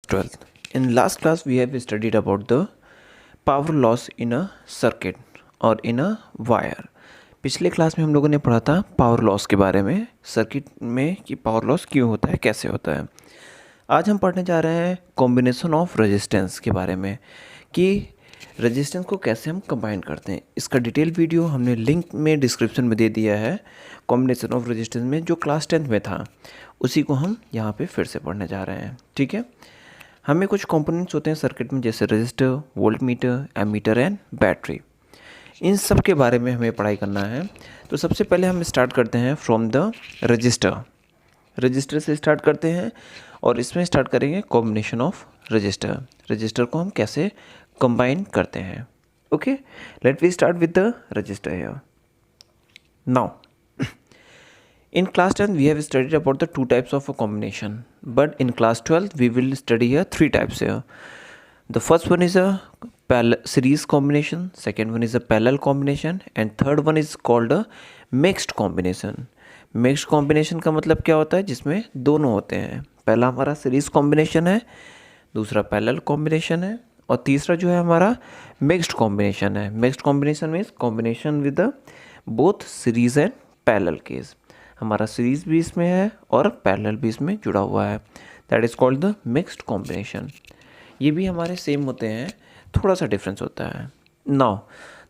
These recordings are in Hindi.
12th. In last class we have studied about the power loss in a circuit और in a wire. पिछले क्लास में हम लोगों ने पढ़ा था पावर लॉस के बारे में, सर्किट में कि पावर लॉस क्यों होता है, कैसे होता है। आज हम पढ़ने जा रहे हैं कॉम्बिनेशन ऑफ रेजिस्टेंस के बारे में कि रेजिस्टेंस को कैसे हम कंबाइन करते हैं। इसका डिटेल वीडियो हमने लिंक में डिस्क्रिप्शन में दे दिया है। कॉम्बिनेशन ऑफ रेजिस्टेंस में जो क्लास 10th में था उसी को हम यहाँ पे फिर से पढ़ने जा रहे हैं। ठीक है, हमें कुछ कंपोनेंट्स होते हैं सर्किट में, जैसे register, volt meter, ammeter and battery. इन सब के बारे में हमें पढ़ाई करना है। तो सबसे पहले हम स्टार्ट करते हैं फ्रॉम द रजिस्टर। रजिस्टर से स्टार्ट करते हैं और इसमें स्टार्ट करेंगे कॉम्बिनेशन ऑफ रजिस्टर। रजिस्टर को हम कैसे कंबाइन करते हैं। Okay, let we start with the register here. Now in class 10 we have studied about the two types of a combination, but in class 12 we will study here three types here. The first one is a series combination, second one is a parallel combination, and third one is called a mixed combination. Mixed combination का मतलब क्या होता है, जिसमें दोनों होते हैं। पहला हमारा सीरीज कॉम्बिनेशन है, दूसरा पैरेलल कॉम्बिनेशन है, और तीसरा जो है हमारा मिक्स्ड कॉम्बिनेशन है। Mixed combination means combination with the both series and parallel case. हमारा सीरीज भी इसमें है और पैरेलल भी इसमें जुड़ा हुआ है, that is called the mixed combination. ये भी हमारे सेम होते हैं, थोड़ा सा डिफरेंस होता है। Now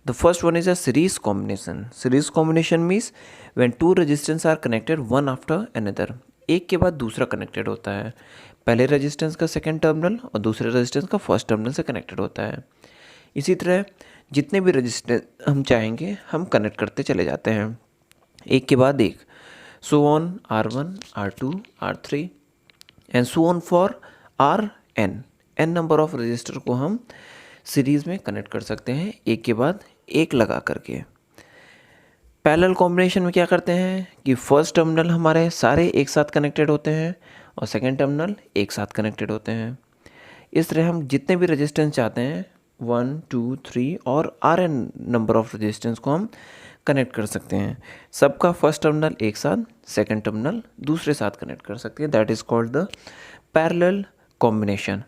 the first one is a series combination. Series combination means when two resistance are connected one after another, एक के बाद दूसरा कनेक्टेड होता है। पहले रेजिस्टेंस का सेकेंड टर्मिनल और दूसरे रेजिस्टेंस का फर्स्ट टर्मिनल से कनेक्टेड होता है। इसी तरह जितने भी रेजिस्टेंस हम चाहेंगे हम कनेक्ट करते चले जाते हैं, एक के बाद एक। So on R1, R2, R3 and so on for Rn। n number of register को हम सीरीज़ में कनेक्ट कर सकते हैं, एक के बाद एक लगा करके। पैरेलल कॉम्बिनेशन में क्या करते हैं कि फर्स्ट टर्मिनल हमारे सारे एक साथ कनेक्टेड होते हैं और सेकेंड टर्मिनल एक साथ कनेक्टेड होते हैं। इस तरह हम जितने भी रजिस्टेंस चाहते हैं 1, 2, 3 और Rn नंबर ऑफ रजिस्टेंस को हम कनेक्ट कर सकते हैं। सबका फर्स्ट टर्मिनल एक साथ, सेकंड टर्मिनल दूसरे साथ कनेक्ट कर सकते हैं, that is called the parallel combination.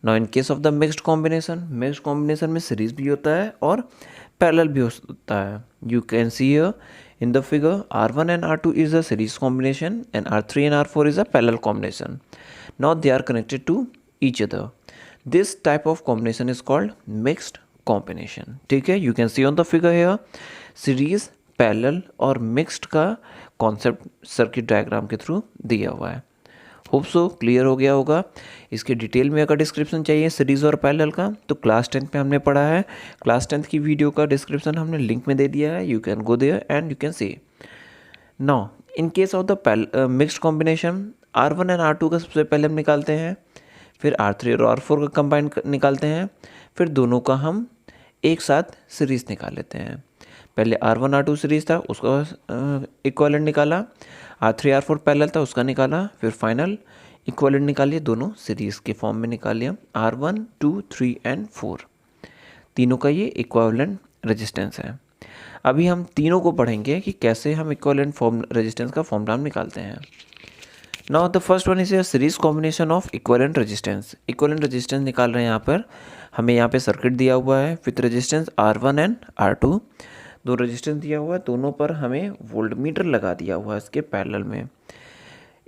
Now in case of the mixed combination में सीरीज भी होता है और पैरेलल भी होता है। You can see here in the figure R1 and R2 is a series combination and R3 and R4 is a parallel combination. Now they are connected to each other. This type of combination is called mixed combination. ठीक है, you can see on the figure here series, parallel और मिक्स्ड का कॉन्सेप्ट सर्किट डायग्राम के थ्रू दिया हुआ है। होप सो क्लियर हो गया होगा। इसके डिटेल में अगर डिस्क्रिप्शन चाहिए सीरीज़ और पैरेलल का तो क्लास 10th में हमने पढ़ा है। क्लास 10th की वीडियो का डिस्क्रिप्शन हमने लिंक में दे दिया है, you can go there and you can see. Now in case of the mixed combination R1 and R2 का सबसे पहले हम निकालते हैं, फिर R3 और R4 का कंबाइन निकालते हैं, फिर दोनों का हम एक साथ सीरीज़ निकाल लेते हैं। पहले R1 R2 सीरीज़ था, उसका इक्विवेलेंट निकाला, R3 R4 पैरेलल था, उसका निकाला, फिर फाइनल इक्विवेलेंट निकालिए, दोनों सीरीज़ के फॉर्म में निकाल लिया। R1, 2, 3 एंड 4 तीनों का ये इक्विवेलेंट रेजिस्टेंस है। अभी हम तीनों को पढ़ेंगे कि कैसे हम इक्विवेलेंट फॉर्म रेजिस्टेंस का फॉर्मूला निकालते हैं। Now the first one is a series combination of equivalent resistance. Equivalent resistance निकाल रहे हैं। यहाँ पर हमें यहाँ पे सर्किट दिया हुआ है with resistance R1 and R2, दो रेजिस्टेंस दिया हुआ है, दोनों पर हमें वोल्ट मीटर लगा दिया हुआ है इसके पैरेलल में।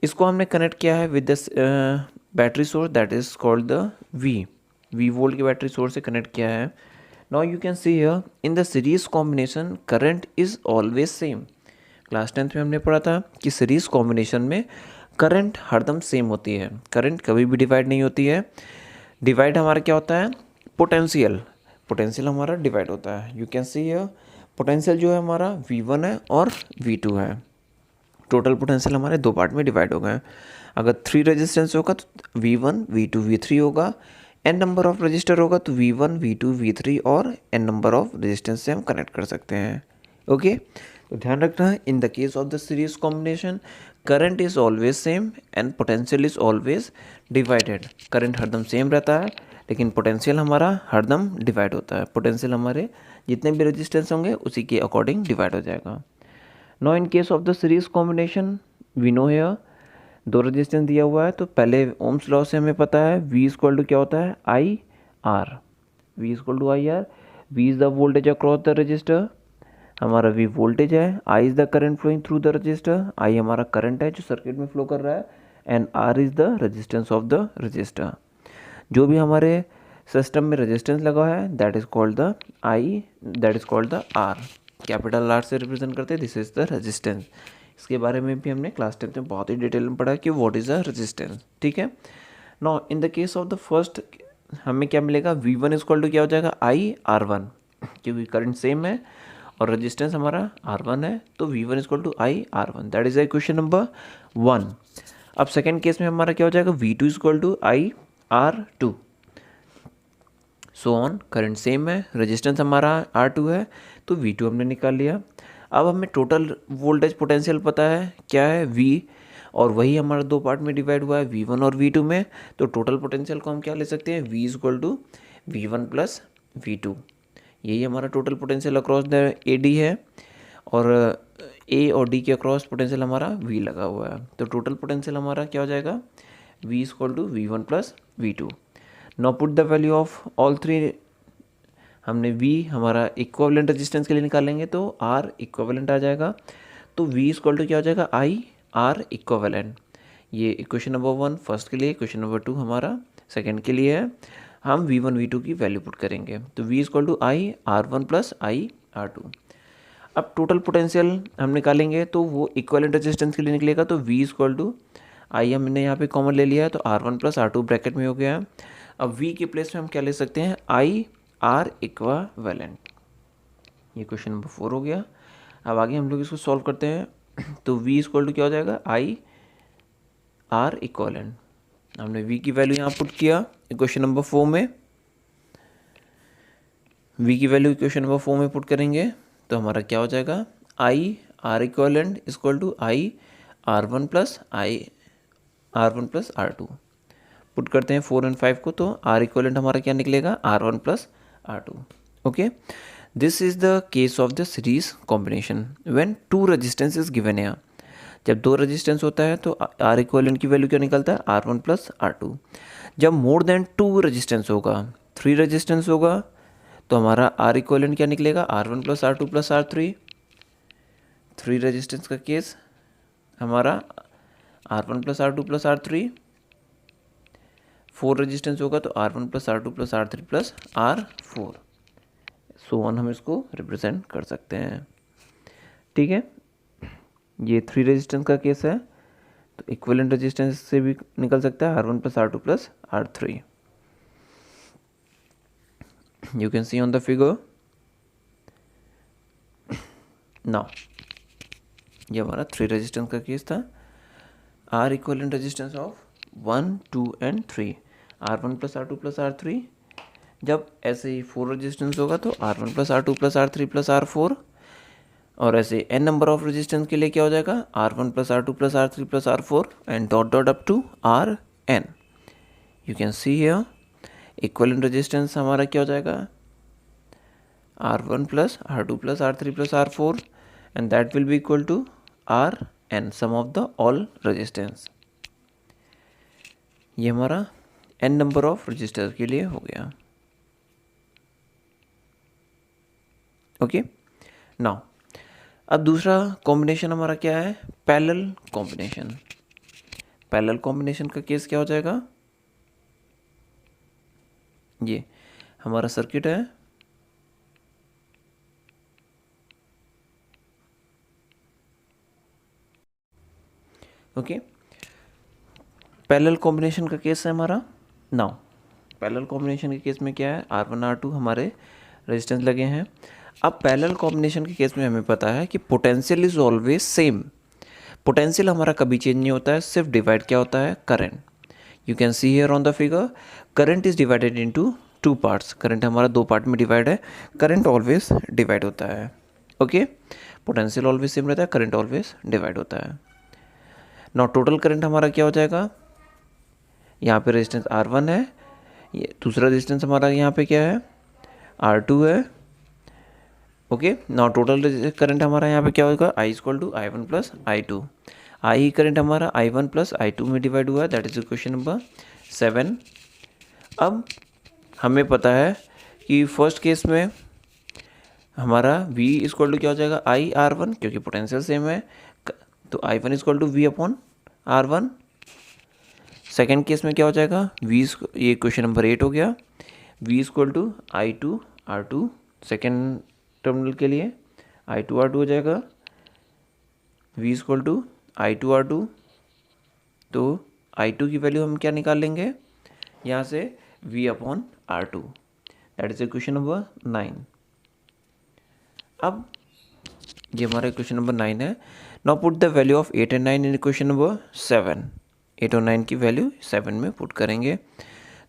इसको हमने कनेक्ट किया है with the battery source, that is called the V volt की बैटरी सोर्स से कनेक्ट किया है। Now you can see here in the series combination current is always same. Class 10th में हमने पढ़ा था कि सीरीज कॉम्बिनेशन में करंट हरदम सेम होती है, करंट कभी भी डिवाइड नहीं होती है। डिवाइड हमारा क्या होता है, पोटेंशियल हमारा डिवाइड होता है। You can see here potential जो है हमारा V1 है और V2 है। टोटल पोटेंशियल हमारे दो पार्ट में डिवाइड हो गए हैं। अगर 3 रेजिस्टेंस होगा तो V1, V2, V3 होगा। n नंबर ऑफ रजिस्टर होगा तो V1, V2, V3 और n नंबर ऑफ रेजिस्टेंस से हम कनेक्ट कर सकते हैं। ओके, तो ध्यान रखना है in the case of the series combination current is always same and potential is always divided. Current हरदम सेम रहता है लेकिन पोटेंशियल हमारा हरदम डिवाइड होता है। पोटेंशियल हमारे जितने भी रेजिस्टेंस होंगे उसी के अकॉर्डिंग डिवाइड हो जाएगा। Now in case of the series combination we know here दो रेजिस्टेंस दिया हुआ है तो पहले ओम्स लॉ से हमें पता है V इक्वल टू क्या होता है I R, V equal to I R. V is the voltage across the resistor, हमारा V वोल्टेज है, I is the current flowing through the resistor, I हमारा करंट है जो सर्किट में फ्लो कर रहा है, and R is the resistance of the resistor. जो भी हमारे सिस्टम में रेजिस्टेंस लगा है that is called the I, that is called the R, capital R से रिप्रेजेंट करते हैं, दिस इज़ द रेजिस्टेंस। इसके बारे में भी हमने क्लास 10 में बहुत ही डिटेल में पढ़ा कि व्हाट इज़ द रेजिस्टेंस, ठीक है। Now in the case of the first हमें क्या मिलेगा, वी वन इक्वल टू क्या हो जाएगा आई आर वन, क्योंकि करंट सेम है और रेजिस्टेंस हमारा आर वन है, तो V one equal to I R one, that is question number 1। अब सेकेंड केस में हमारा क्या हो जाएगा, V two equal to I R two, so on, current same है, रेजिस्टेंस हमारा R2 है, तो V2 हमने निकाल लिया। अब हमें टोटल वोल्टेज पोटेंशियल पता है क्या है V, और वही हमारा दो पार्ट में डिवाइड हुआ है V1 और V2 में, तो टोटल पोटेंशियल को हम क्या ले सकते हैं, V equal to V1 plus V2, यही हमारा total potential across the AD है, और A और D के अक्रॉस पोटेंशियल हमारा V लगा हुआ है, तो टोटल पोटेंशियल हमारा क्या हो जाएगा, V equal to V1 plus V2। Now put the value of all three, हमने V हमारा इक्विवेलेंट रेजिस्टेंस के लिए निकालेंगे तो R इक्विवेलेंट आ जाएगा, तो V इक्वल टू क्या हो जाएगा आई आर इक्विवेलेंट। ये इक्वेशन नंबर 1 फर्स्ट के लिए, इक्वेशन नंबर 2 हमारा सेकंड के लिए है। हम V1 V2 की वैल्यू पुट करेंगे, तो V equal to I R one plus I R two. अब टोटल पोटेंशियल हम निकालेंगे तो वो इक्विवेलेंट रेजिस्टेंस के लिए निकलेगा, तो V इक्वल टू आई हमने यहाँ पे कॉमन ले लिया है, तो R1 प्लस R2 ब्रैकेट में हो गया। अब V के प्लेस में हम क्या ले सकते हैं, आई आर इक्विवेलेंट। ये क्वेश्चन नंबर 4 हो गया। अब आगे हम लोग इसको सॉल्व करते हैं, तो V इक्वल टू क्या हो जाएगा, आई आर इक्विवेलेंट। हमने V की वैल्यू यहाँ पुट किया क्वेश्चन नंबर 4 में, V की वैल्यू क्वेश्चन नंबर 4 में पुट करेंगे तो हमारा क्या हो जाएगा, I R equivalent equal to I R one plus R two. Put करते हैं 4 और 5 को, तो आर इक्विवेलेंट हमारा क्या निकलेगा, R1 plus R2। Okay, this is the case of the series combination when two resistance is given है। जब दो रेजिस्टेंस होता है तो आर इक्विवेलेंट की वैल्यू क्या निकलता है, R1 प्लस R2। जब मोर देन टू रेजिस्टेंस होगा, 3 रेजिस्टेंस होगा, तो हमारा आर इक्विवेलेंट क्या निकलेगा, R1 plus R2 plus R3। 3 resistance का केस हमारा R1 plus R2 plus R3। 4 resistance होगा तो R1 plus R2 plus R3 plus R4, so on हम इसको रिप्रेजेंट कर सकते हैं। ठीक है, ये 3 रेजिस्टेंस का केस है, तो इक्विवेलेंट रेजिस्टेंस से भी निकल सकता है R1 plus R2 plus R3। You can see on the figure. Now ये हमारा 3 रेजिस्टेंस का केस था, R equivalent resistance of 1, 2 and 3, R1 plus R2 plus R3। जब ऐसे ही 4 रेजिस्टेंस होगा तो R1 plus R2 plus R3 plus R4, और ऐसे n नंबर ऑफ रेजिस्टेंस के लिए क्या हो जाएगा, R1 plus R2 plus R3 plus R4 and dot dot up to Rn। You can see here equivalent resistance हमारा क्या हो जाएगा, R1 plus R2 plus R3 plus R4 and that will be equal to Rn sum of the all resistance. ये हमारा n नंबर ऑफ रजिस्टर के लिए हो गया। ओके, नाउ अब दूसरा कॉम्बिनेशन हमारा क्या है, पैरेलल कॉम्बिनेशन। पैरेलल कॉम्बिनेशन का केस क्या हो जाएगा, ये हमारा सर्किट है, ओके। पैरेलल कॉम्बिनेशन का केस है हमारा। नाउ पैरेलल कॉम्बिनेशन के केस में क्या है, R1 R2 हमारे रेजिस्टेंस लगे हैं। अब पैरेलल कॉम्बिनेशन के केस में हमें पता है कि potential is always same. Potential हमारा कभी चेंज नहीं होता है, सिर्फ डिवाइड क्या होता है, current. You can see here on the figure, current is divided into 2 parts. Current हमारा 2 पार्ट में डिवाइड है, करंट ऑलवेज डिवाइड होता है। ओके, पोटेंशियल ऑलवेज सेम रहता है, करंट ऑलवेज डिवाइड होता है। नाउ टोटल करंट हमारा क्या हो जाएगा, यहाँ पे रेजिस्टेंस R1 है, ये दूसरा रेजिस्टेंस हमारा यहाँ पे क्या है, R2 है। ओके, नाउ टोटल करंट हमारा यहाँ पे क्या होगा, I equal to I1 plus I2। I current हमारा I1 प्लस I2 में डिवाइड हुआ है, दैट इज क्वेश्चन नंबर 7। अब हमें पता है कि फर्स्ट केस में हमारा V इक्वल टू क्या हो जाएगा, I/R1, क्योंकि पोटेंशियल सेम है तो I1 equal to V upon R1। Second case में क्या हो जाएगा, ये क्वेश्चन नंबर 8 हो गया, V equal to I2/R2, second terminal के लिए I2/R2 हो जाएगा, V इक्वल टू I2/R2। तो I2 की वैल्यू हम क्या निकाल लेंगे यहाँ से, V upon R2, that is question number 9। अब ये हमारा क्वेश्चन नंबर 9 है। Now put the value of 8 and 9 in question number 7। 8 और 9 की वैल्यू 7 में पुट करेंगे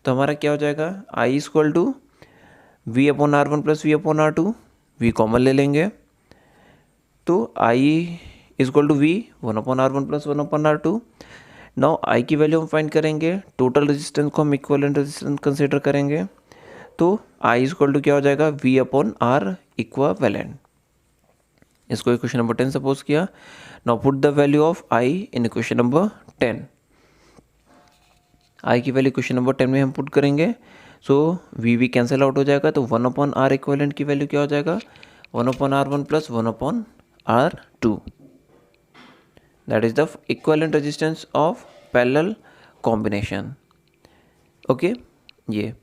तो हमारा क्या हो जाएगा, I equal to V upon R1 plus V upon R2, V common ले लेंगे तो I equal to V 1 upon R1 plus 1 upon R2। Now I की वैल्यू हम फाइंड करेंगे, टोटल रेजिस्टेंस को हम इक्विवेलेंट रेजिस्टेंस कंसीडर करेंगे तो I इक्वल टू क्या हो जाएगा, V अपॉन R इक्विवेलेंट। इसको इक्वेशन नंबर 10 सपोज किया। Now put the value of I in equation number 10। I की वैल्यू क्वेश्चन नंबर 10 में हम पुट करेंगे सो V कैंसिल आउट हो जाएगा तो 1 अपॉन R इक्विवेलेंट की वैल्यू क्या हो जाएगा, 1 upon R1 plus 1 upon R2, that is the equivalent resistance of parallel combination. Okay, ये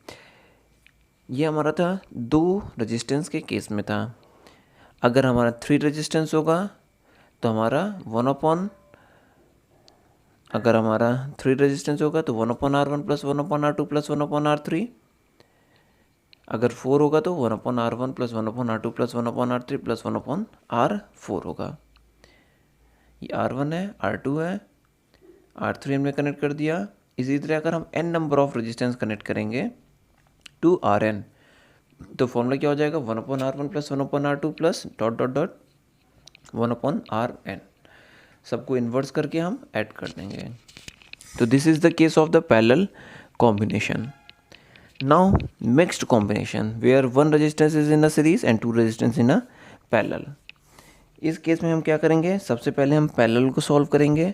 हमारा था 2 रेजिस्टेंस के केस में था। अगर हमारा 3 रेजिस्टेंस होगा तो हमारा 1 अपॉन, अगर हमारा 3 रेजिस्टेंस होगा तो 1 upon R1 plus 1 upon R2 plus 1 upon R3। अगर 4 होगा तो 1 upon R1 plus 1 upon R2 plus 1 upon R3 plus 1 upon R4 होगा। ये R1 है, R2 है, R3 हमने कनेक्ट कर दिया। इसी तरह अगर हम n number of resistance connect करेंगे टू Rn तो फॉर्मूला क्या हो जाएगा, 1 upon R1 plus 1 upon R2 plus dot dot dot 1 upon Rn। सबको इन्वर्स करके हम ऐड कर देंगे। तो this is the case of the parallel combination. Now mixed combination where 1 resistance is in a series and 2 resistance in a parallel. इस केस में हम क्या करेंगे, सबसे पहले हम पैरेलल को सॉल्व करेंगे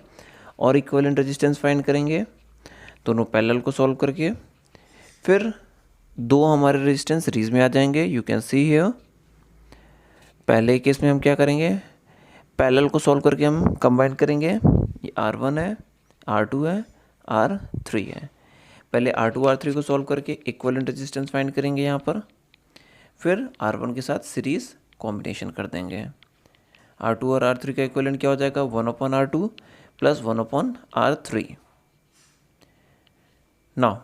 और इक्विवेलेंट रेजिस्टेंस फाइंड करेंगे। दोनों पैरेलल को सॉल्व करके फिर 2 हमारे रेजिस्टेंस सीरीज में आ जाएंगे। यू कैन सी हियर, पहले केस में हम क्या करेंगे, पैरेलल को सॉल्व करके हम कंबाइन करेंगे। ये R1 है, R2 है, R3 है। पहले R2 R3 को सॉल्व करके इक्विवेलेंट रेजिस्टेंस फाइंड करेंगे यहाँ पर, फिर R1 के साथ सीरीज कॉम्बिनेशन कर देंगे। R2 और R3 का इक्विवेलेंट क्या हो जाएगा, 1 upon R2 plus 1 upon R3। Now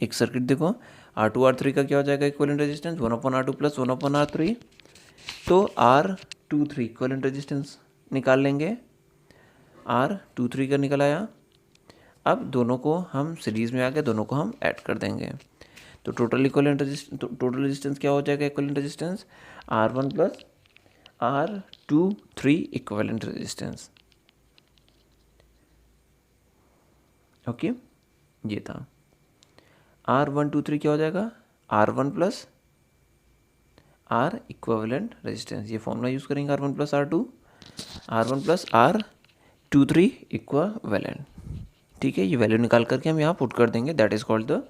एक सर्किट देखो, R2 R3 का क्या हो जाएगा equivalent resistance, 1 upon R2 plus 1 upon R3। तो R23 इक्विवेलेंट रेजिस्टेंस निकाल लेंगे, R23 का निकल आया। अब दोनों को हम सीरीज में आके दोनों को हम ऐड कर देंगे तो टोटल रेजिस्टेंस क्या हो जाएगा, equivalent resistance R1 plus R23 equivalent resistance. Okay, ये था R123 क्या हो जाएगा, R1 plus R equivalent resistance. ये फॉर्मूला यूज़ करेंगे, R1 plus R2, R1 plus R23 equivalent. ठीक है, ये वैल्यू निकाल करके हम यहाँ पुट कर देंगे, that is called the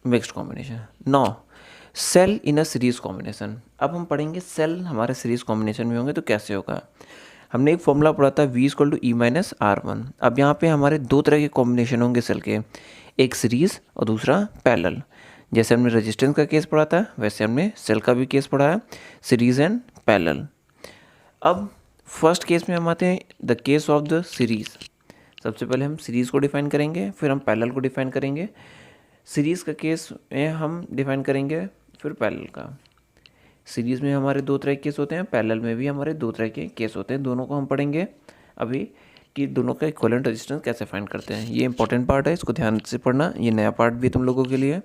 mixed combination. Now cell in a series combination. अब हम पढ़ेंगे सेल हमारे सीरीज कॉम्बिनेशन में होंगे तो कैसे होगा। हमने एक फॉर्मूला पढ़ा था V equal to E minus R1। अब यहाँ पे हमारे 2 तरह के कॉम्बिनेशन होंगे सेल के, एक सीरीज और दूसरा पैरेलल। जैसे हमने रेजिस्टेंस का केस पढ़ा था वैसे हमने सेल का भी केस पढ़ा है, सीरीज एंड पैरेलल। अब फर्स्ट केस में हम आते हैं the case of the series. सबसे पहले हम सीरीज़ को डिफाइन करेंगे, फिर हम पैरेलल को डिफाइन करेंगे। सीरीज़ का केस में हम डिफाइन करेंगे, फिर पैरेलल का। सीरीज़ में हमारे 2 तरह के केस होते हैं, पैरेलल में भी हमारे 2 तरह के केस होते हैं। दोनों को हम पढ़ेंगे अभी कि दोनों का इक्विवेलेंट रेजिस्टेंस कैसे फाइंड करते हैं। ये इंपॉर्टेंट पार्ट है, इसको ध्यान से पढ़ना। ये नया पार्ट भी तुम लोगों के लिए।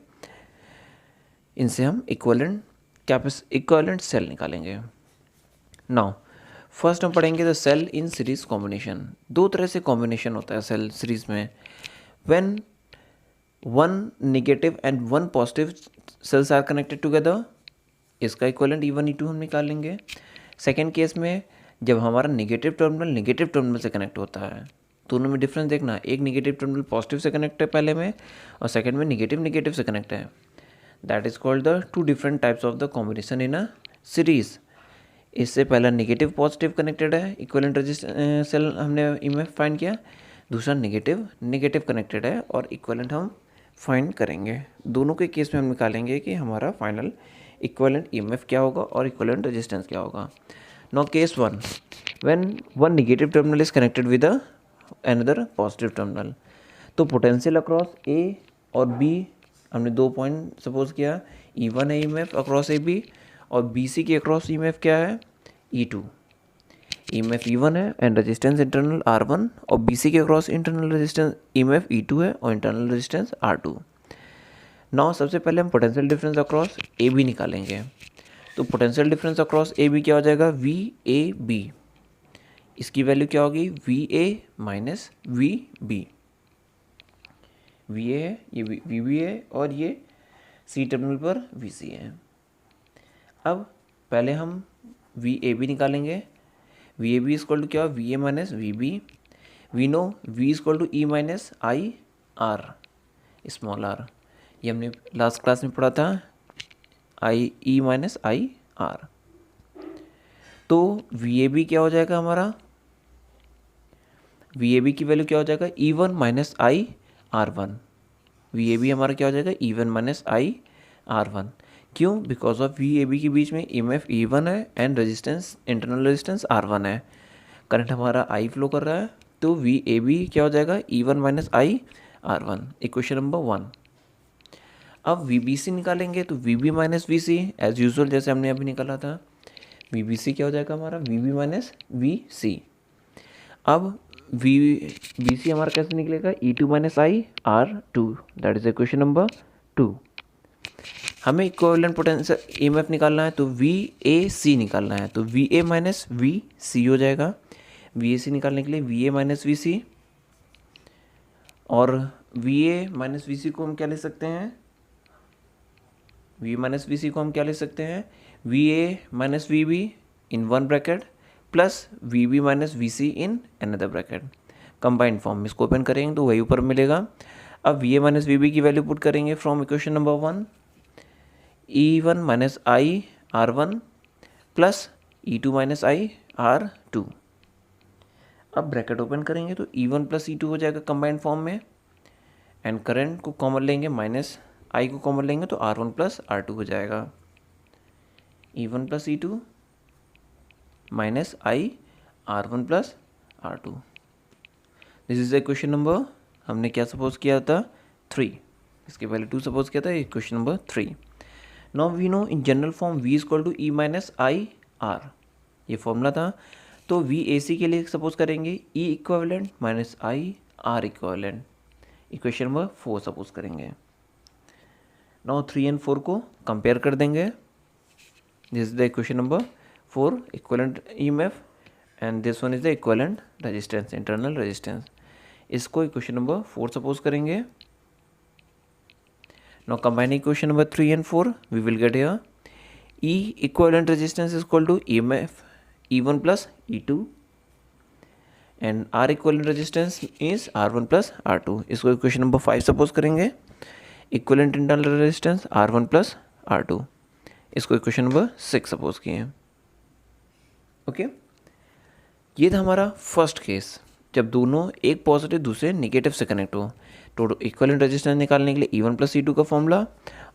इनसे हम इक्विवेलेंट सेल निकालेंगे। नाउ फर्स्ट हम पढ़ेंगे the cell in series combination. 2 तरह से कॉम्बिनेशन होता है सेल सीरीज में। When 1 negative and 1 positive cells are connected together, इसका इक्विवेलेंट E1 E2 हम निकाल लेंगे। सेकेंड केस में जब हमारा नेगेटिव टर्मिनल से कनेक्ट होता है, दोनों में डिफरेंस देखना, एक नेगेटिव टर्मिनल पॉजिटिव से कनेक्ट है पहले में, और सेकंड में नेगेटिव से कनेक्ट है। That is called the two different types of the combination in a series. इससे पहला नेगेटिव पॉजिटिव कनेक्टेड है, इक्विवेलेंट रेजिस्टेंस सेल हमने ईएमएफ फाइंड किया, दूसरा नेगेटिव कनेक्टेड है और इक्विवेलेंट हम फाइंड करेंगे। दोनों के केस में हम निकालेंगे कि हमारा फाइनल इक्विवेलेंट ईएमएफ क्या होगा और इक्विवेलेंट रेजिस्टेंस क्या होगा। Now case 1, when one negative terminal is connected with another positive terminal, तो पोटेंशियल अक्रॉस ए और बी हमने 2 पॉइंट सपोज किया, E1 है ईएमएफ अक्रॉस ए बी और BC के अक्रॉस ईएमएफ क्या है, E2। ईएमएफ E1 है एंड रेजिस्टेंस इंटरनल R1 और BC के across internal resistance EMF E2 है और इंटरनल रेजिस्टेंस R2। नाउ सबसे पहले हम पोटेंशियल डिफरेंस अक्रॉस AB निकालेंगे। तो पोटेंशियल डिफरेंस अक्रॉस AB क्या हो जाएगा, VAB। इसकी वैल्यू क्या होगी, VA माइनस VB। VA है, ये VB है और ये C टर्मिनल पर VC है। अब पहले हम VAB निकालेंगे। VAB इक्वल टू क्या, VA minus VB। We know V equal to E minus I R, small r, ये हमने लास्ट क्लास में पढ़ा था, E माइनस आई आर। तो VAB क्या हो जाएगा हमारा, VAB की वैल्यू क्या हो जाएगा, E1 माइनस आई R1। VAB हमारा क्या हो जाएगा, E1 माइनस आई R1। क्यों, बिकॉज ऑफ VAB के बीच में EMF E1 है and resistance internal resistance R1 है, करंट हमारा I फ्लो कर रहा है, तो VAB क्या हो जाएगा, E1 माइनस आई R1, इक्वेशन नंबर 1। अब VBC निकालेंगे, तो VB minus VC as usual जैसे हमने अभी निकाला था, VBC क्या हो जाएगा हमारा, VB माइनस VC। अब VBC हमारा कैसे निकलेगा, E2 minus I R2, that is equation number 2। हमें इक्विवेलेंट पोटेंशियल ईएमएफ निकालना है, तो VAC निकालना है, तो VA माइनस VC हो जाएगा। VAC निकालने के लिए VA माइनस VC, और VA माइनस VC को हम क्या ले सकते हैं, VA माइनस VC को हम क्या ले सकते हैं, VA minus VB in one bracket plus VB minus VC in another bracket, combined form में इसको ओपन करेंगे तो वही ऊपर मिलेगा। अब VA माइनस VB की वैल्यू पुट करेंगे from equation number 1, E1 minus I R1 plus E2 minus I R2। अब ब्रैकेट ओपन करेंगे तो E1 प्लस E2 हो जाएगा कंबाइंड फॉर्म में, एंड करंट को कॉमन लेंगे, माइनस I को कॉमन लेंगे तो R1 प्लस R2 हो जाएगा। E1 plus E2 minus I R1 plus R2। This is the question number, हमने क्या सपोज किया था, 3, इसके पहले 2 सपोज किया था, ये question number 3। Now we know in general form V equal to E minus I R, ये फॉर्मूला था। तो VAC के लिए सपोज करेंगे E equivalent minus I R equivalent, equation number 4 suppose करेंगे। नाउ 3 एंड 4 को कंपेयर कर देंगे, this is the equation number 4, equivalent EMF and this one is the equivalent resistance, internal resistance. इसको इक्वेशन नंबर 4 सपोज करेंगे। Now combining equation number 3 and 4, we will get here E equivalent resistance is equal to EMF E1 plus E2 and R equivalent resistance is R1 plus R2। इसको इक्वेशन नंबर 5 सपोज करेंगे, equivalent internal resistance R1 plus R2, इसको इक्वेशन नंबर 6 सपोज किए। ओके, ये था हमारा फर्स्ट केस, जब दोनों एक पॉजिटिव दूसरे नेगेटिव से कनेक्ट हो। तो इक्विवेलेंट रेजिस्टेंस निकालने के लिए E1 प्लस E2 का फॉर्मूला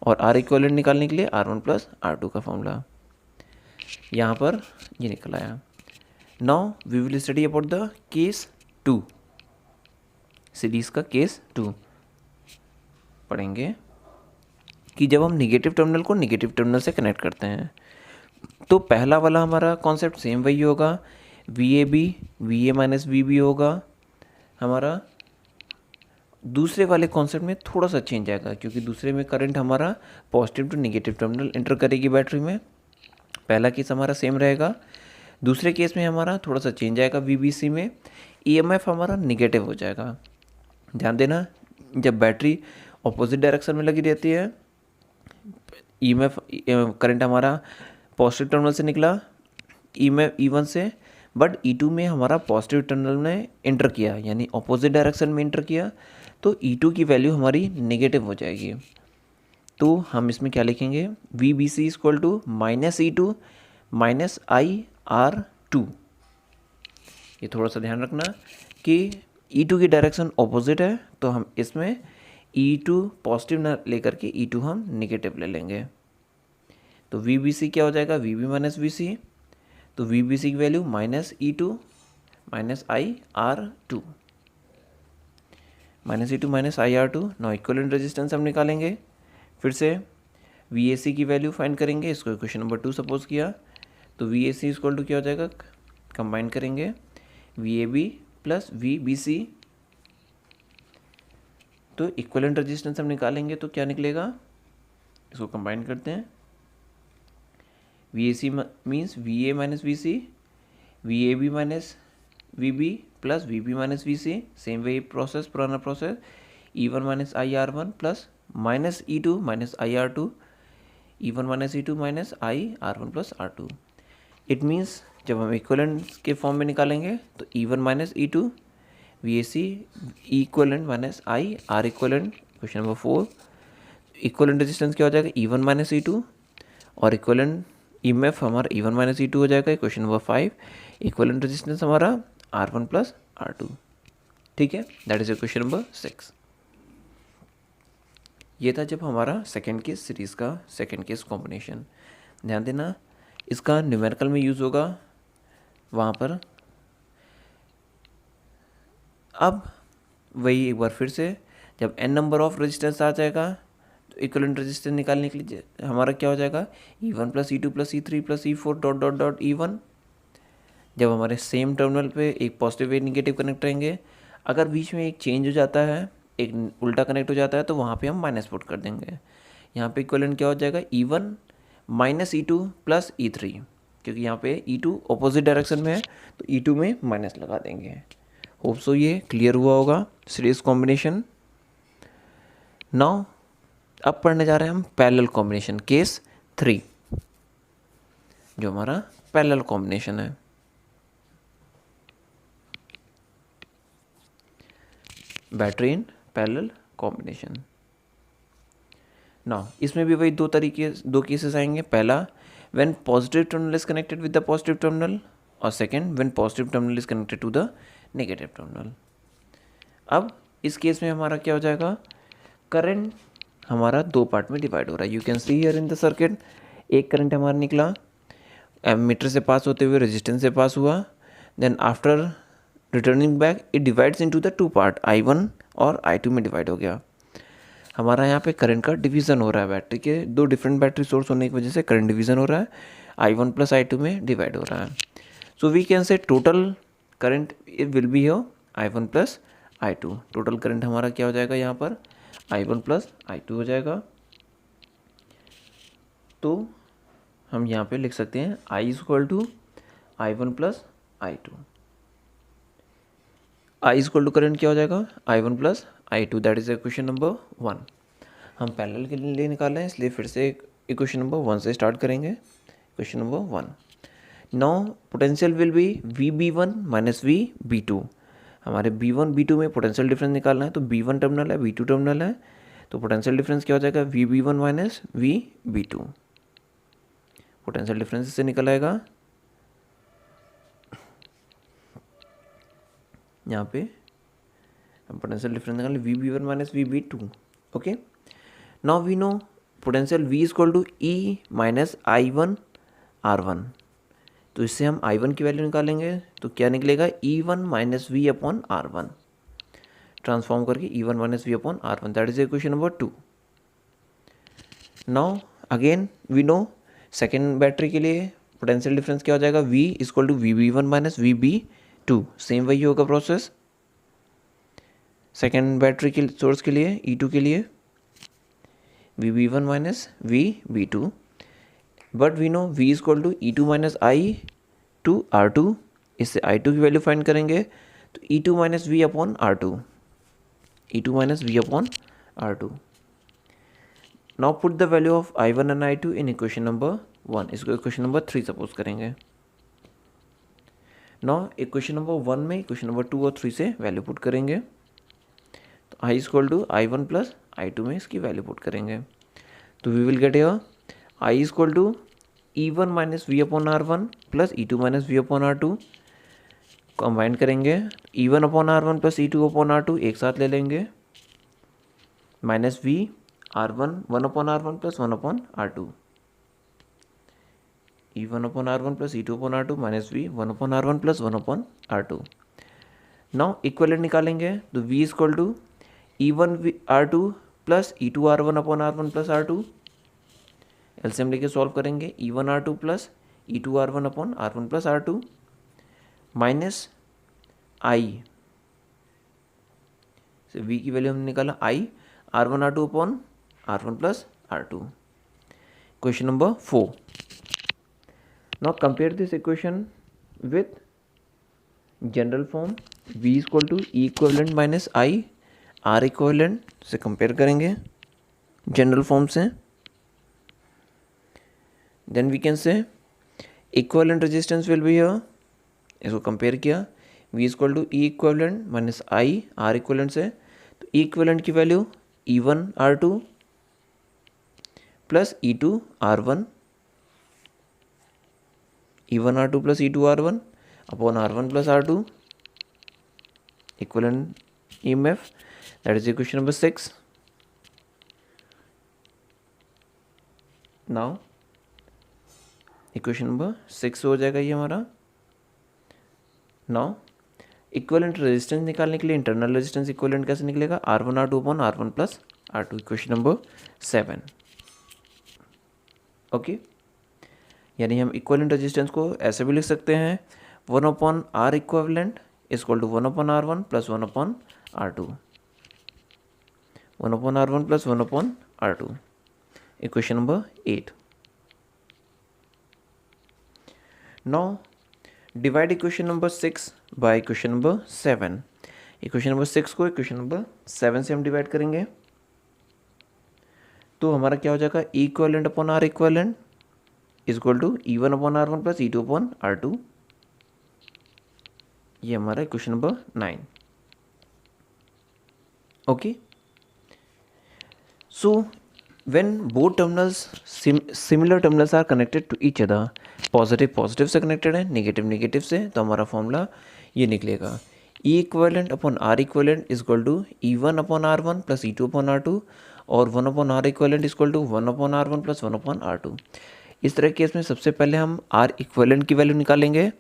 और R इक्विवेलेंट निकालने के लिए R1 प्लस R2 का फॉर्मूला, यहाँ पर ये निकल आया। Now we will study about the case 2, series का केस 2 पढ़ेंगे कि जब हम नेगेटिव टर्मिनल को नेगेटिव टर्मिनल से कनेक्ट करते हैं, तो पहला वाला हमारा कॉन्सेप्ट सेम वही होगा, VAB VA माइनस VB होगा हमारा। दूसरे वाले कॉन्सेप्ट में थोड़ा सा चेंज आएगा, क्योंकि दूसरे में करंट हमारा positive to negative terminal enter करेगी बैटरी में। पहला केस हमारा सेम रहेगा, दूसरे केस में हमारा थोड़ा सा चेंज आएगा, VBC में EMF हमारा नेगेटिव हो जाएगा। ध्यान देना, जब बैटरी ऑपोजिट डायरेक्शन में लगी रहती है, EMF करंट हमारा पॉजिटिव टर्मिनल से निकला, EMF E1 से बट E2 में हमारा पॉजिटिव टर्मिनल में इंटर किया, यानी ऑपोजिट डायरेक्शन में इंटर किया, तो E2 की वैल्यू हमारी नेगेटिव हो जाएगी। तो हम इसमें क्या लिखेंगे, V B C equal to minus E2 minus IR2। ये थोड़ा सा ध्यान रखना कि E2 की डायरेक्शन ऑपोजिट है, तो हम इसमें E2 पॉजिटिव ना लेकर के E2 हम नेगेटिव ले लेंगे। तो वी बी सी क्या हो जाएगा, वी बी माइनस वी सी। तो वी बी सी की value minus E2 minus IR2, minus E2 minus IR2। Now equivalent resistance हम निकालेंगे। फिर से वी ए सी की वैल्यू फाइंड करेंगे, इसको क्वेश्चन नंबर 2 सपोज किया। तो V A C equal to क्या हो जाएगा, कंबाइन करेंगे V A B plus V B C. तो इक्विवेलेंट रेजिस्टेंस हम निकालेंगे तो क्या निकलेगा, इसको कंबाइन करते हैं। V A C means V A minus V C, V A B minus V B plus V B minus V C. Same वही प्रोसेस, पुराना process. E1 minus IR1 plus minus E2 minus IR2, E1 minus E2 minus IR1 plus R2। It means जब हम इक्विवेलेंट के फॉर्म में निकालेंगे तो E1 minus E2 VAC equivalent minus I R equivalent. Question number 4, equivalent resistance क्या हो जाएगा, E1 माइनस E2, और इक्विवेलेंट EMF हमारा E1 माइनस E2 हो जाएगा। क्वेश्चन नंबर 5, इक्विवेलेंट रेजिस्टेंस हमारा R1 प्लस R2। ठीक है, दैट इज क्वेश्चन नंबर 6। ये था जब हमारा सेकेंड केस सीरीज़ का सेकेंड केस कॉम्बिनेशन। ध्यान देना, इसका न्यूमेरिकल में यूज़ होगा वहाँ पर। अब वही एक बार फिर से, जब n नंबर ऑफ रेजिस्टेंस आ जाएगा तो इक्विवेलेंट रेजिस्टेंस निकालने के लिए हमारा क्या हो जाएगा, E1 plus E2 plus E3 plus E4 dot dot dot E1। जब हमारे सेम टर्मिनल पे एक पॉजिटिव एक निगेटिव कनेक्ट रहेंगे, अगर बीच में एक चेंज हो जाता है, एक उल्टा कनेक्ट हो जाता है, तो वहाँ पे हम माइनस पुट कर देंगे। यहाँ पे इक्विवेलेंट क्या हो जाएगा, E1 minus E2 plus E3, क्योंकि यहाँ पे E2 ऑपोजिट डायरेक्शन में है तो E2 में माइनस लगा देंगे। होप सो ये क्लियर हुआ होगा सीरीज कॉम्बिनेशन। नाउ अब पढ़ने जा रहे हैं हम पैरेलल कॉम्बिनेशन, केस 3, जो हमारा पैरेलल कॉम्बिनेशन है। Battery in parallel combination. Now इसमें भी वही दो केसेस आएंगे। पहला, when positive terminal is connected with the positive terminal, और second, when positive terminal is connected to the negative terminal. अब इस केस में हमारा क्या हो जाएगा, करंट हमारा दो पार्ट में डिवाइड हो रहा है। You can see here in the circuit, एक करंट हमारा निकला एमीटर से पास होते हुए रेजिस्टेंस से पास हुआ, then after returning back it divides into the two part, I1 और I2 में डिवाइड हो गया। हमारा यहाँ पे करंट का डिवीज़न हो रहा है, बैटरी के दो डिफरेंट बैटरी सोर्स होने की वजह से करंट डिवीज़न हो रहा है, I1 प्लस I2 में डिवाइड हो रहा है। So we can say total current it will be हो I1 plus I2। Total current हमारा क्या हो जाएगा, यहाँ पर I1 प्लस I2 हो जाएगा। तो हम यहाँ पे लिख सकते हैं I equal to I1 plus I2। I equal to current क्या हो जाएगा, I1 plus I2। That is equation number 1। हम पैरेलल के लिए निकाले हैं, इसलिए फिर से इक्वेशन नंबर 1 से स्टार्ट करेंगे। Question number 1, now potential will be VB1 minus VB2। हमारे B1 B2 में पोटेंशियल डिफरेंस निकालना है, तो B1 टर्मिनल है B2 टर्मिनल है, तो पोटेंशियल डिफरेंस क्या हो जाएगा, VB1 minus VB2। Potential difference इससे निकल आएगा, यहाँ पे हम पोटेंशियल डिफरेंस निकालें VB1 minus VB2। Okay, now we know potential V equal to E minus I1 R1। तो इससे हम I1 की वैल्यू निकालेंगे, तो क्या निकलेगा, E1 minus V upon R1, transform करके E1 minus V upon R1। That is equation number 2। Now again we know second battery के लिए पोटेंशियल डिफरेंस क्या हो जाएगा, V equal to VB1 minus VB2। Same वही होगा प्रोसेस सेकेंड बैटरी के सोर्स के लिए, E2 के लिए VB1 minus VB2, but we know V equal to E2 minus I2 R2। इससे I2 की वैल्यू फाइंड करेंगे, तो E2 minus V upon R2, E2 minus V upon R2। Now put the value of I1 and I2 in equation number 1। इसको इक्वेशन नंबर 3 सपोज करेंगे। नाउ इक्वेशन नंबर 1 में इक्वेशन नंबर 2 और 3 से वैल्यू पुट करेंगे, तो आई equal to I1 plus I2 में इसकी वैल्यू पुट करेंगे, तो we will get here I equal to E1 minus V upon R1 plus E2 minus V upon R2, combine करेंगे E1 upon R1 plus E2 upon R2 एक साथ ले लेंगे, minus V R1 1 upon R1 plus 1 upon R2, E1 upon R1 plus E2 upon R2 minus V 1 upon R1 plus 1 upon R2। Now equivalent निकालेंगे, तो V equal to E1 R2 plus E2 R1 upon R1 plus R2, LCM लेके सॉल्व करेंगे E1 R2 plus E2 R1 upon R1 plus R2 minus I से V की वैल्यू हमने निकाला I R1 R2 upon R1 plus R2। Question number 4, now compare this equation with general form V equal to E equivalent minus I R equivalent से कंपेयर करेंगे जनरल फॉर्म से, then we can say equivalent resistance will be here, इसको कंपेयर किया V equal to E equivalent minus I R equivalent से, तो E इक्वलेंट की value E1 R2 plus E2 R1, E1 R2 plus E2 R1 upon R1 plus R2 equivalent EMF, that is equation number 6। Now equation number 6 हो जाएगा ये हमारा। नाउ इक्वलेंट रेजिस्टेंस निकालने के लिए इंटरनल रेजिस्टेंस इक्वलेंट कैसे निकलेगा, R1 R2 upon R1 plus R2, equation number 7। Okay, यानी हम इक्वलेंट रेजिस्टेंस को ऐसे भी लिख सकते हैं 1 upon R equivalent equal to 1 upon R1 plus 1 upon R2, 1 upon R1 plus 1 upon R2, equation number 8। Now divide equation number 6 by equation number 7। Equation number 6 को इक्वेशन नंबर 7 से हम डिवाइड करेंगे, तो हमारा क्या हो जाएगा E equivalent upon R equivalent equal to E1 upon R1 plus E2 upon R2, ये हमारा equation number 9। Okay, so when both terminals similar terminals are connected to each other, positive से कनेक्टेड है, नेगेटिव से, तो हमारा फॉर्मूला ये निकलेगा E equivalent upon R equivalent equal to E1 upon R1 plus E2 upon R2 और 1 upon R equivalent equal to 1 upon R1 plus 1 upon R2। इस तरह केस में सबसे पहले हम R इक्वलेंट की वैल्यू निकालेंगे,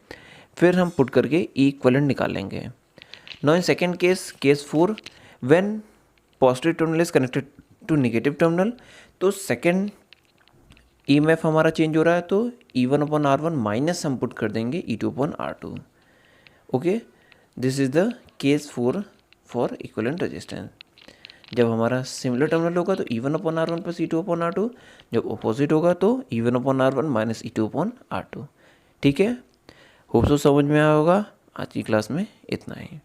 फिर हम पुट करके E इक्वलेंट निकालेंगे। Now in second case, case 4, when positive terminal is connected to negative terminal, तो सेकेंड EMF हमारा चेंज हो रहा है, तो E1 अपॉन R1 माइनस हम पुट कर देंगे E2 upon R2। Okay, this is the case 4 for equivalent resistance. जब हमारा सिमिलर टर्मिनल होगा तो E1 upon R1 plus E2 upon R2, जब अपोजिट होगा तो E1 upon R1 minus E2 upon R2। ठीक है, होप सो समझ में आया होगा। आज की क्लास में इतना ही।